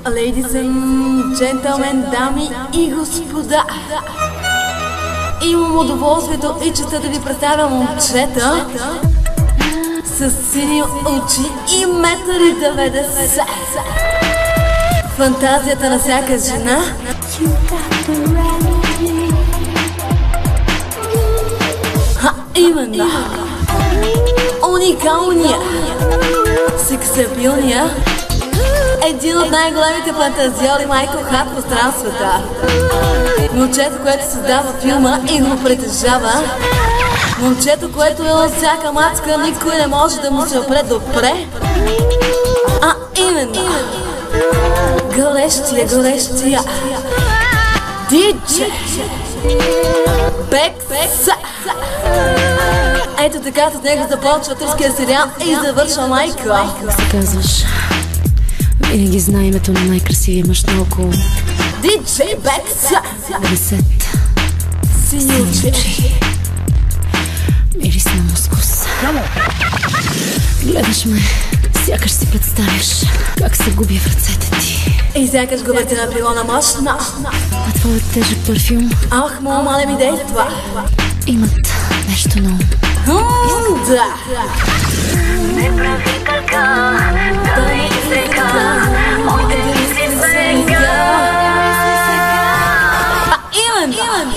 Ladies and gentlemen, дами и господа, имам удоволствието и честа да ви представя момчета с сини очи и 1,90 м. Фантазията на всяка жена. Именно уникалния, сексапилния, един от най-големите фантазиори Майкъл Харт в пространствата. Момчето, което създава филма и го притежава. Момчето, което от всяка мацка никой не може да му се опре допре. А именно горещия диджей Бекса. Ето така с него започва турския сериал и завършва Майкъл. Как се казваш? Винаги знае името на най-красивия мъж наоколо. Диджей Бекса. 50 сини очи, мирис на мускус. Гледаш ме, сякаш си представиш как се губя в ръцете ти. И сякаш губите на пилона мощна. А твоят тежък парфюм, Ах, моля ми действа. имат нещо на ум. Да. Не прави така, да ни сега, отиди си сега. Именно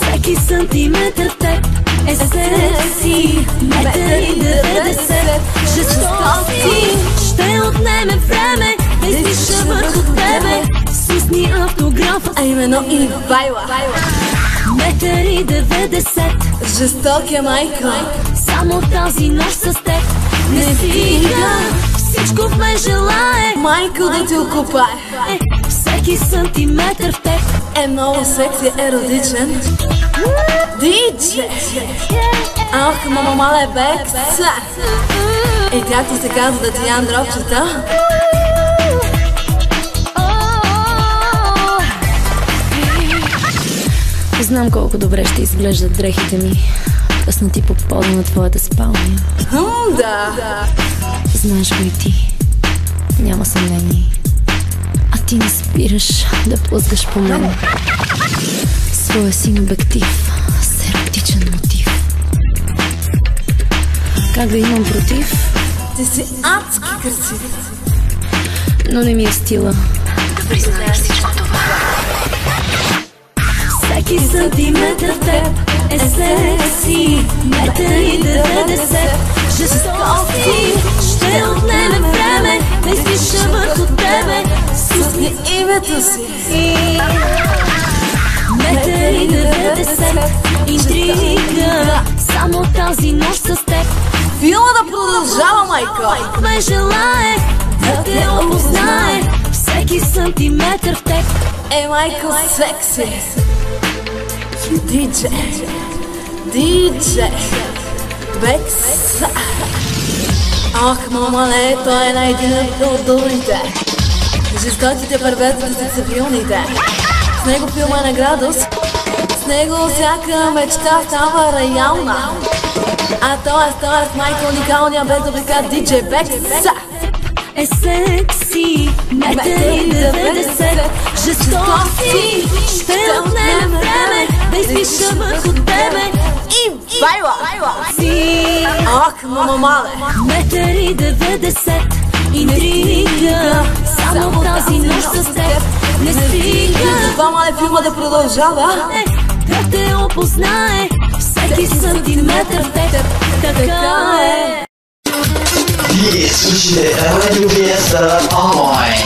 Всеки сантиметър в теб е секси. 1,90 м, жестоки. Ще отнеме време да изпиша върху тебе свистни автографа. а именно и Вайла. 1,90 м, Жестокия Майкъл. само тази нощ с теб не стига. Всичко в мен желае Майкъл да те окупае. всеки сантиметър в теб. Е много секси, еротичен диджей. Ах, мама мале Бекса. И както се казва да ти ям дропчета. Знам колко добре ще изглеждат дрехите ми, къснати по пода на твоята спалня. Да. Знаеш го и ти, няма съмнение. А ти не спираш да плъзгаш по мен своя син обектив с еротичен мотив. Как да имам против? Ти си адски красив. Но не ми е стила да признаеш всичко това. Всеки сантиметър в теб е секси. 1,90 м, жестоки. Ще отнеме време да изпиша върху тебе Пусни името си. 1,90 м, интрига. Само тази нощ с теб Филма да продължава, Майкъл. ме желае да те опознае. Всеки сантиметър в теб Е, Майкъл секси. Диджей Бекса. Ах, мамале, той е един от добрите. Жестоките, перверзите, сексапилните. С него филма е на градус. С него всяка мечта става реална. А т.е. Майкъл уникалния бездубликат диджей Бекса. е секси. 1,90 м, жестоки. Ще отнеме време да изпиша върху тебе И Вайла. си. Ах, мама мале. 1,90 м, интрига. Само тази нощ с теб не стига. Това мале филма да продължава. Да те опознае всеки сантиметър в теб. Така е. Вие слушате Радио Fiesta онлайн.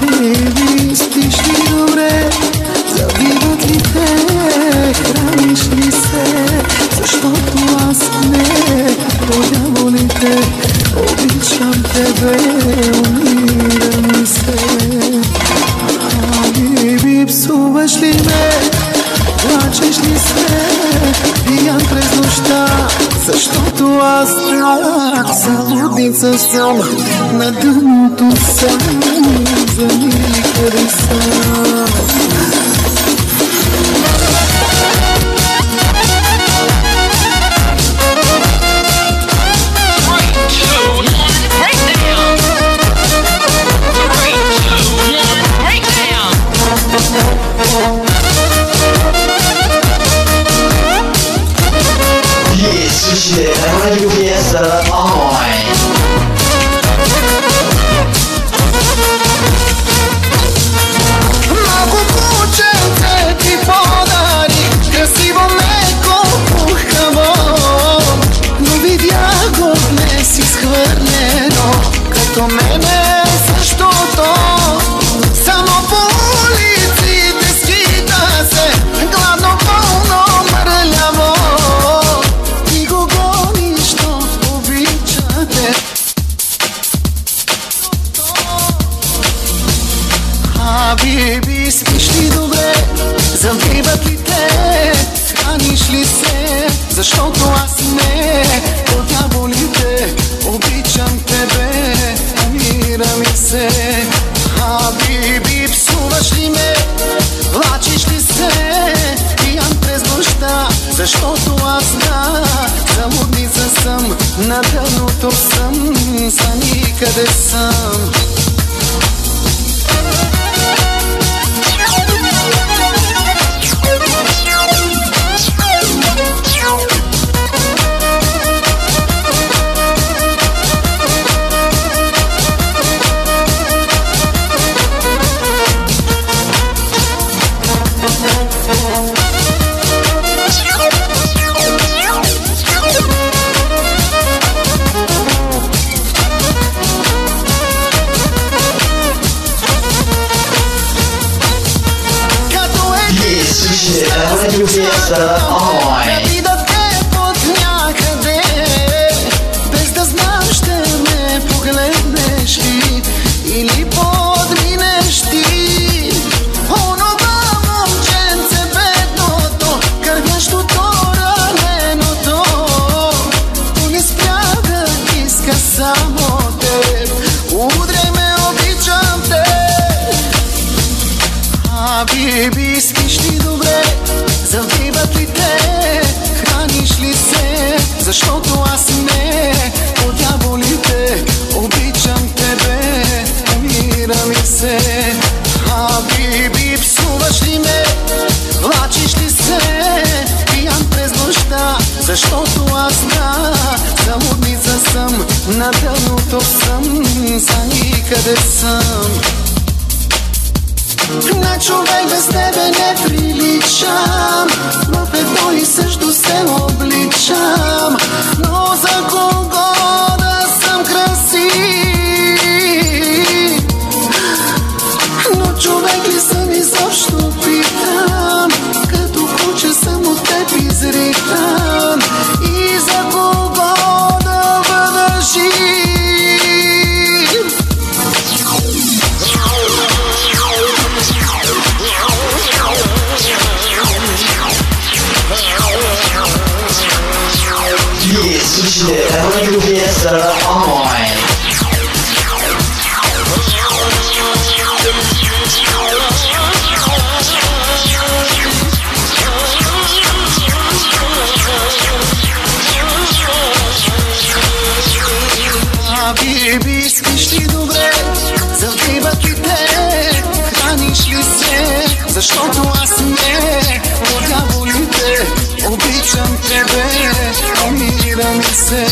Беби, спиш ли добре? Забиват ли те? Храниш ли се? Защото аз не боли те. Обичам тебе, умира ми се. Беби, псуваш ли ме? Плачеш ли се? Пиян през нощта, защото аз за лудница съм на дъното съм. За мили хареса. къде съм. Radio Fiesta Online. Видът е под някъде, без да знам ще ме погледнеш ли или подминеш ти. Онова момченце бедното, кървящото, раненото, то не спря да иска само теб. Удряй ме, обичам те. Биби, спиш ли добре? Завиват ли те? Храниш ли се? Защото аз не от дяволите обичам тебе, умира ми се. Биби, псуваш ли ме? Влачиш ли се? Пиян през нощта, защото аз за лудница съм, на дъното съм, за никъде съм. На човек без тебе не приличам, в едно и също се обличам, но за кого да съм красив? Но човек ли съм изобщо питам, като куче съм от теб изритам, и за кого да бъда жив? Слушайте Radio Fiesta Online. Биби, спиш ли добре? Завиват ли те? Храниш ли се? Защото аз не от дяволите обичам тебе, умира ми се.